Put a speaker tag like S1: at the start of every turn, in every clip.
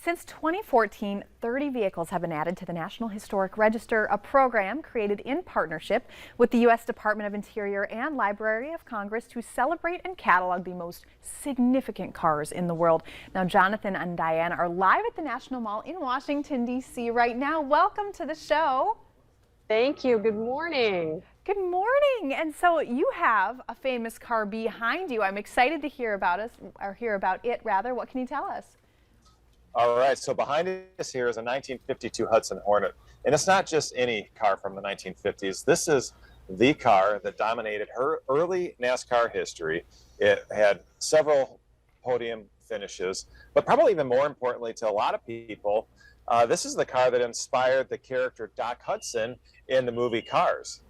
S1: Since 2014, 30 vehicles have been added to the National Historic Register, a program created in partnership with the U.S. Department of Interior and Library of Congress to celebrate and catalog the most significant cars in the world. Now, Jonathan and Diane are live at the National Mall in Washington, D.C. right now. Welcome to the show.
S2: Thank you. Good morning.
S1: Good morning. And so you have a famous car behind you. I'm excited to hear about it. What can you tell us?
S3: All right, so behind us here is a 1952 Hudson Hornet. And it's not just any car from the 1950s. This is the car that dominated her early NASCAR history. It had several podium finishes, but probably even more importantly to a lot of people, this is the car that inspired the character Doc Hudson in the movie Cars.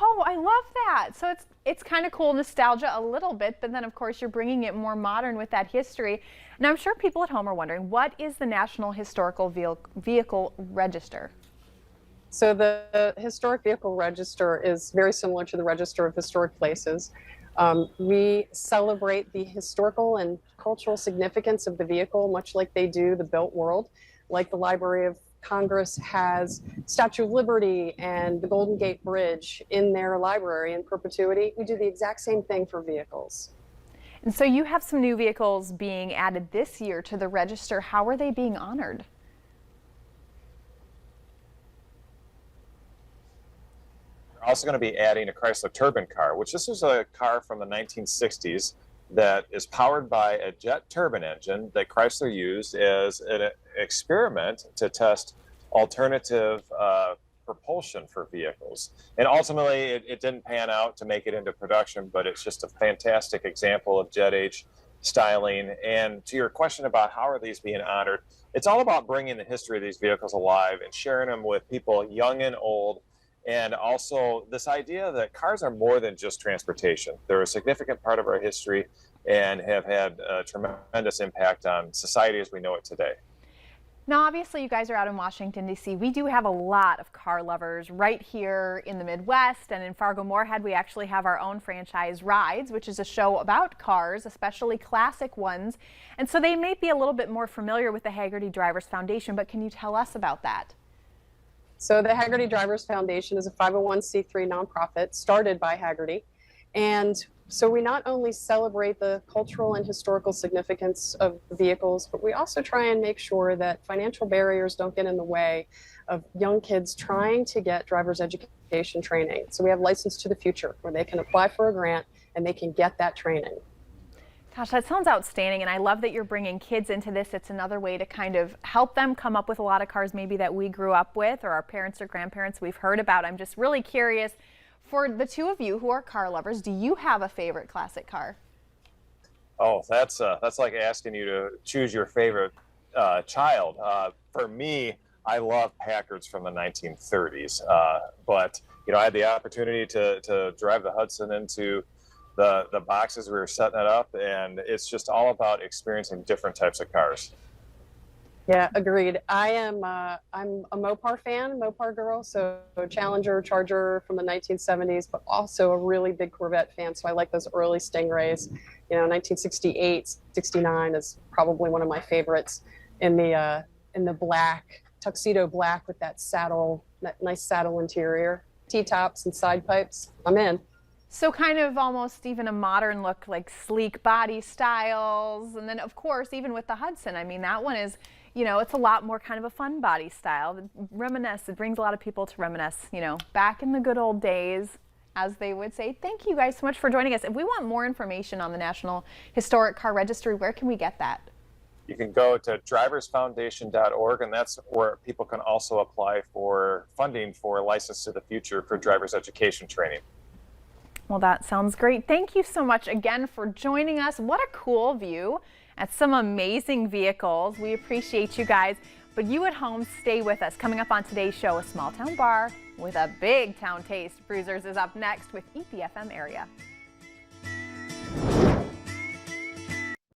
S1: Oh, I love that. So it's kind of cool nostalgia a little bit, but then of course you're bringing it more modern with that history. Now I'm sure people at home are wondering, what is the National Historical Vehicle Register?
S2: So the Historic Vehicle Register is very similar to the Register of Historic Places. We celebrate the historical and cultural significance of the vehicle, much like they do the built world, like the Library of Congress has Statue of Liberty and the Golden Gate Bridge in their library in perpetuity. We do the exact same thing for vehicles.
S1: And so you have some new vehicles being added this year to the register. How are they being honored?
S3: We're also going to be adding a Chrysler Turbine car, which this is a car from the 1960s that is powered by a jet turbine engine that Chrysler used as an experiment to test alternative propulsion for vehicles. And ultimately, it didn't pan out to make it into production, but it's just a fantastic example of jet age styling. And to your question about how are these being honored, it's all about bringing the history of these vehicles alive and sharing them with people young and old. And also this idea that cars are more than just transportation. They're a significant part of our history and have had a tremendous impact on society as we know it today.
S1: Now, obviously, you guys are out in Washington, D.C. We do have a lot of car lovers right here in the Midwest, and in Fargo-Moorhead, we actually have our own franchise, Rides, which is a show about cars, especially classic ones. And so they may be a little bit more familiar with the Hagerty Drivers Foundation, but can you tell us about that?
S2: So the Hagerty Drivers Foundation is a 501c3 nonprofit started by Hagerty. And so we not only celebrate the cultural and historical significance of vehicles, but we also try and make sure that financial barriers don't get in the way of young kids trying to get driver's education training. So we have License to the Future, where they can apply for a grant and they can get that training.
S1: Gosh, that sounds outstanding, and I love that you're bringing kids into this. It's another way to kind of help them come up with a lot of cars maybe that we grew up with or our parents or grandparents we've heard about. I'm just really curious, for the two of you who are car lovers, do you have a favorite classic car?
S3: Oh, that's like asking you to choose your favorite child. For me, I love Packards from the 1930s, but you know, I had the opportunity to drive the Hudson into the boxes we were setting it up, and it's just all about experiencing different types of cars.
S2: Yeah, agreed. I'm a Mopar fan, Mopar girl, so Challenger, Charger from the 1970s, but also a really big Corvette fan. So I like those early Stingrays. You know, 1968, 69 is probably one of my favorites in the black, tuxedo black with that saddle, that nice saddle interior, T-tops and side pipes. I'm in.
S1: So kind of almost even a modern look, like sleek body styles. And then of course, even with the Hudson, I mean, that one is, you know, it's a lot more kind of a fun body style. It brings a lot of people to reminisce, you know, back in the good old days, as they would say. Thank you guys so much for joining us. If we want more information on the National Historic Car Registry, where can we get that?
S3: You can go to driversfoundation.org, and that's where people can also apply for funding for License to the Future for driver's education training.
S1: Well, that sounds great. Thank you so much again for joining us. What a cool view at some amazing vehicles. We appreciate you guys, but you at home, stay with us. Coming up on today's show, a small town bar with a big town taste. Bruisers is up next with Eat the FM Area.